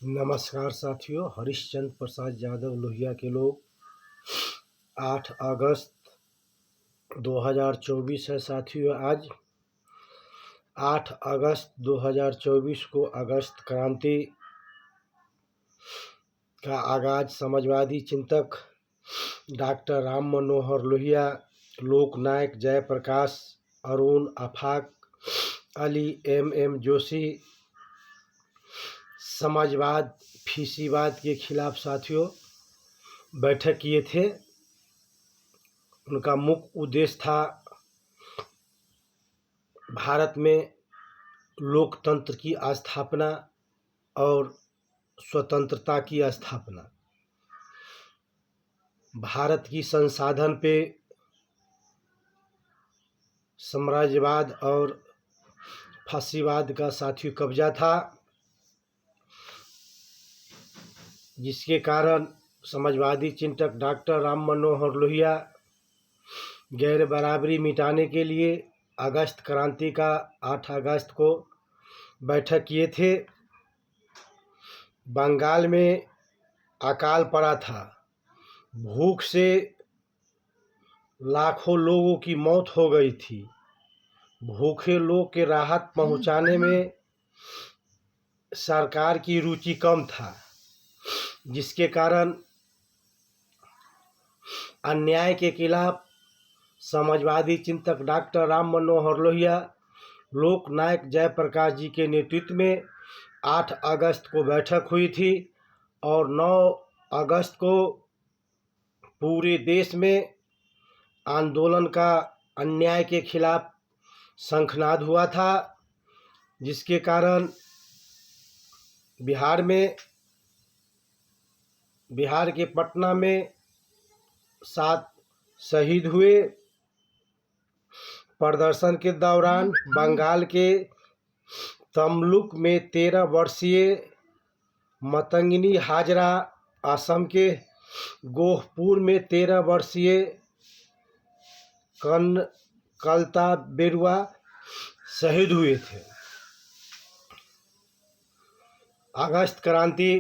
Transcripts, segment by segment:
नमस्कार साथियों, हरिश्चंद्र प्रसाद यादव लोहिया के लोग 8 अगस्त 2024 है साथियों। आज 8 अगस्त 2024 को अगस्त क्रांति का आगाज समाजवादी चिंतक डॉक्टर राम मनोहर लोहिया, लोकनायक जयप्रकाश, अरुण आफाक अली, एम जोशी समाजवाद फीसीवाद के खिलाफ साथियों बैठक किए थे। उनका मुख्य उद्देश्य था भारत में लोकतंत्र की स्थापना और स्वतंत्रता की स्थापना। भारत की संसाधन पे साम्राज्यवाद और फासीवाद का साथियों कब्जा था, जिसके कारण समाजवादी चिंतक डॉक्टर राम मनोहर लोहिया गैर बराबरी मिटाने के लिए अगस्त क्रांति का 8 अगस्त को बैठक किए थे। बंगाल में अकाल पड़ा था, भूख से लाखों लोगों की मौत हो गई थी। भूखे लोग के राहत पहुंचाने में सरकार की रुचि कम था, जिसके कारण अन्याय के खिलाफ समाजवादी चिंतक डॉक्टर राम मनोहर लोहिया, लोकनायक जयप्रकाश जी के नेतृत्व में 8 अगस्त को बैठक हुई थी और 9 अगस्त को पूरे देश में आंदोलन का अन्याय के खिलाफ शंखनाद हुआ था, जिसके कारण बिहार के पटना में 7 शहीद हुए। प्रदर्शन के दौरान बंगाल के तमलुक में 13 वर्षीय मतंगिनी हाजरा, असम के गोहपुर में 13 वर्षीय कलता बेरुआ शहीद हुए थे। अगस्त क्रांति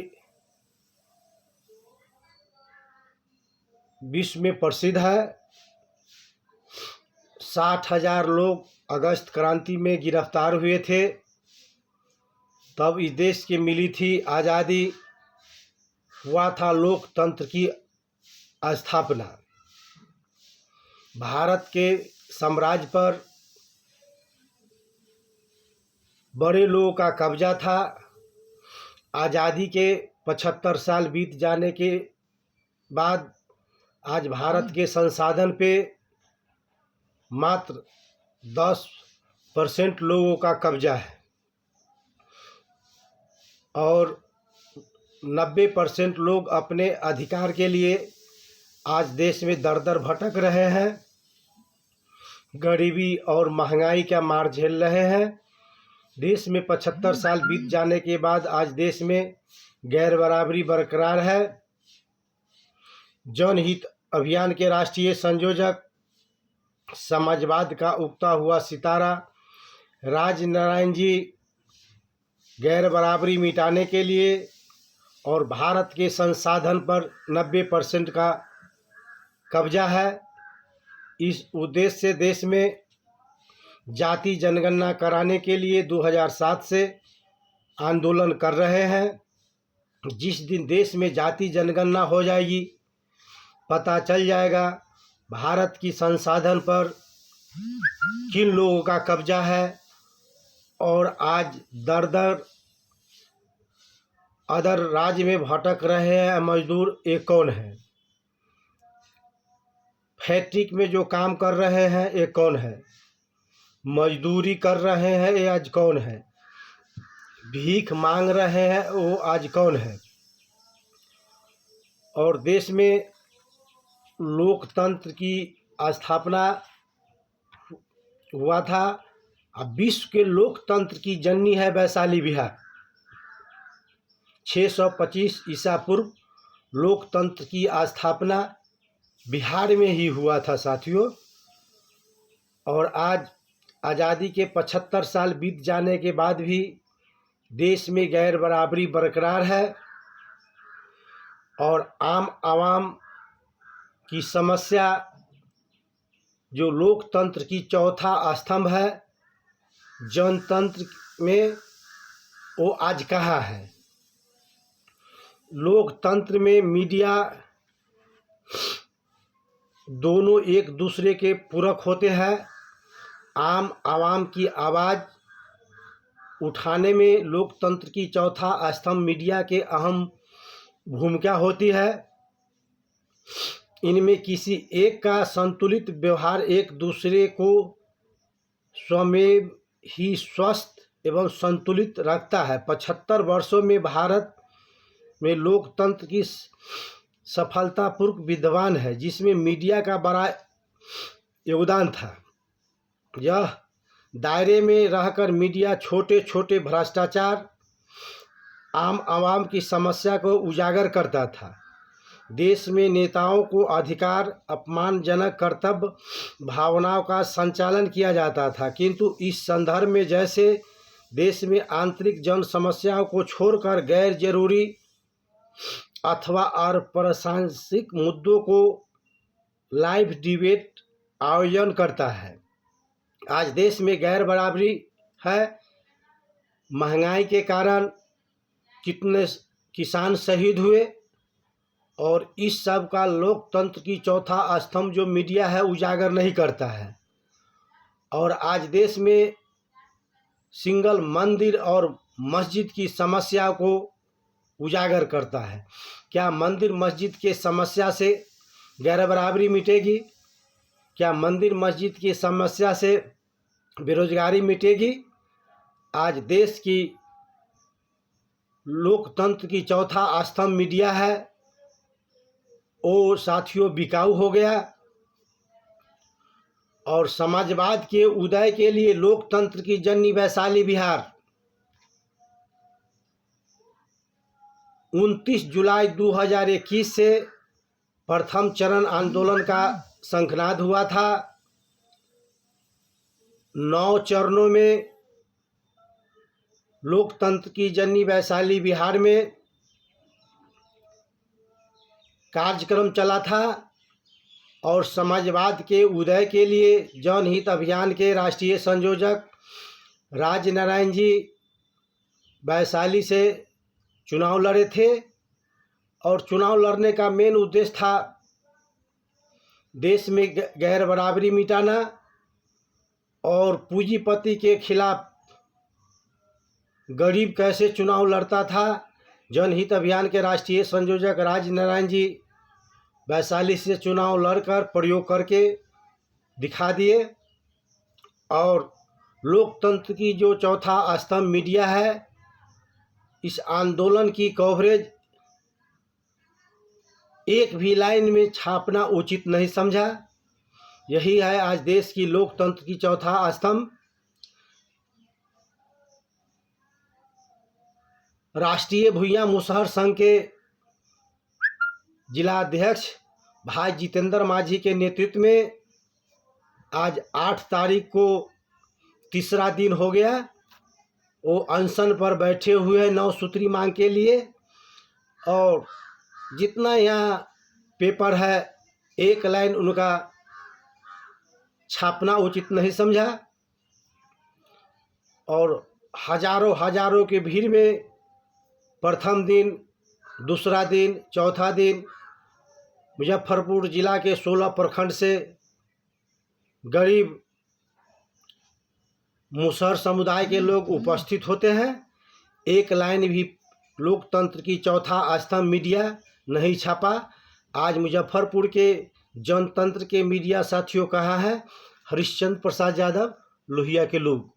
विश्व में प्रसिद्ध है। 60,000 लोग अगस्त क्रांति में गिरफ्तार हुए थे। तब इस देश की मिली थी आज़ादी, हुआ था लोकतंत्र की स्थापना। भारत के साम्राज्य पर बड़े लोगों का कब्जा था। आज़ादी के 75 साल बीत जाने के बाद आज भारत के संसाधन पे मात्र 10% लोगों का कब्जा है और 90% लोग अपने अधिकार के लिए आज देश में दर दर भटक रहे हैं, गरीबी और महंगाई का मार झेल रहे हैं। देश में 75 साल बीत जाने के बाद आज देश में गैर बराबरी बरकरार है। जनहित अभियान के राष्ट्रीय संयोजक, समाजवाद का उगता हुआ सितारा राजनारायण जी गैर बराबरी मिटाने के लिए और भारत के संसाधन पर 90% का कब्जा है, इस उद्देश्य से देश में जाति जनगणना कराने के लिए 2007 से आंदोलन कर रहे हैं। जिस दिन देश में जाति जनगणना हो जाएगी, पता चल जाएगा भारत की संसाधन पर किन लोगों का कब्जा है और आज दर दर अदर राज्य में भटक रहे हैं मजदूर ये कौन है, फैक्ट्री में जो काम कर रहे हैं ये कौन है, मजदूरी कर रहे हैं ये आज कौन है, भीख मांग रहे हैं वो आज कौन है। और देश में लोकतंत्र की स्थापना हुआ था। अब विश्व के लोकतंत्र की जननी है वैशाली बिहार। 625 ईसा पूर्व लोकतंत्र की स्थापना बिहार में ही हुआ था साथियों। और आज आज़ादी के 75 साल बीत जाने के बाद भी देश में गैर बराबरी बरकरार है और आम आवाम की समस्या जो लोकतंत्र की चौथा स्तंभ है जनतंत्र में, वो आज कहाँ है। लोकतंत्र में मीडिया दोनों एक दूसरे के पूरक होते हैं। आम आवाम की आवाज़ उठाने में लोकतंत्र की चौथा स्तंभ मीडिया के अहम भूमिका होती है। इनमें किसी एक का संतुलित व्यवहार एक दूसरे को स्वमेव ही स्वस्थ एवं संतुलित रखता है। 75 वर्षों में भारत में लोकतंत्र की सफलतापूर्वक विद्यमान है, जिसमें मीडिया का बड़ा योगदान था। यह दायरे में रहकर मीडिया छोटे छोटे भ्रष्टाचार, आम आवाम की समस्या को उजागर करता था। देश में नेताओं को अधिकार, अपमानजनक कर्तव्य भावनाओं का संचालन किया जाता था, किंतु इस संदर्भ में जैसे देश में आंतरिक जन समस्याओं को छोड़कर गैर जरूरी अथवा और प्रासंगिक मुद्दों को लाइव डिबेट आयोजन करता है। आज देश में गैर बराबरी है। महंगाई के कारण कितने किसान शहीद हुए और इस सब का लोकतंत्र की चौथा स्तंभ जो मीडिया है उजागर नहीं करता है। और आज देश में सिंगल मंदिर और मस्जिद की समस्या को उजागर करता है। क्या मंदिर मस्जिद के समस्या से गैर बराबरी मिटेगी? क्या मंदिर मस्जिद की समस्या से बेरोजगारी मिटेगी? आज देश की लोकतंत्र की चौथा स्तंभ मीडिया है, वो साथियों बिकाऊ हो गया। और समाजवाद के उदय के लिए लोकतंत्र की जननी वैशाली बिहार 29 जुलाई 2021 से प्रथम चरण आंदोलन का शंखनाद हुआ था। 9 चरणों में लोकतंत्र की जननी वैशाली बिहार में कार्यक्रम चला था और समाजवाद के उदय के लिए जनहित अभियान के राष्ट्रीय संयोजक राजनारायण जी वैशाली से चुनाव लड़े थे। और चुनाव लड़ने का मेन उद्देश्य था देश में गैर बराबरी मिटाना और पूंजीपति के खिलाफ गरीब कैसे चुनाव लड़ता था। जनहित अभियान के राष्ट्रीय संयोजक राजनारायण जी वैशाली से चुनाव लड़कर प्रयोग करके दिखा दिए। और लोकतंत्र की जो चौथा स्तंभ मीडिया है, इस आंदोलन की कवरेज एक भी लाइन में छापना उचित नहीं समझा। यही है आज देश की लोकतंत्र की चौथा स्तंभ। राष्ट्रीय भूया मुसहर संघ के जिलाध्यक्ष भाई जितेंद्र माझी के नेतृत्व में आज 8 तारीख को तीसरा दिन हो गया। वो अनशन पर बैठे हुए हैं 9 सूत्री मांग के लिए। और जितना यहाँ पेपर है एक लाइन उनका छापना उचित नहीं समझा। और हजारों की भीड़ में प्रथम दिन, दूसरा दिन, चौथा दिन मुजफ्फरपुर जिला के 16 प्रखंड से गरीब मुसहर समुदाय के लोग उपस्थित होते हैं। एक लाइन भी लोकतंत्र की चौथा स्तंभ मीडिया नहीं छापा। आज मुजफ्फरपुर के जनतंत्र के मीडिया साथियों कहाँ हैं? हरिश्चंद्र प्रसाद यादव, लोहिया के लोग।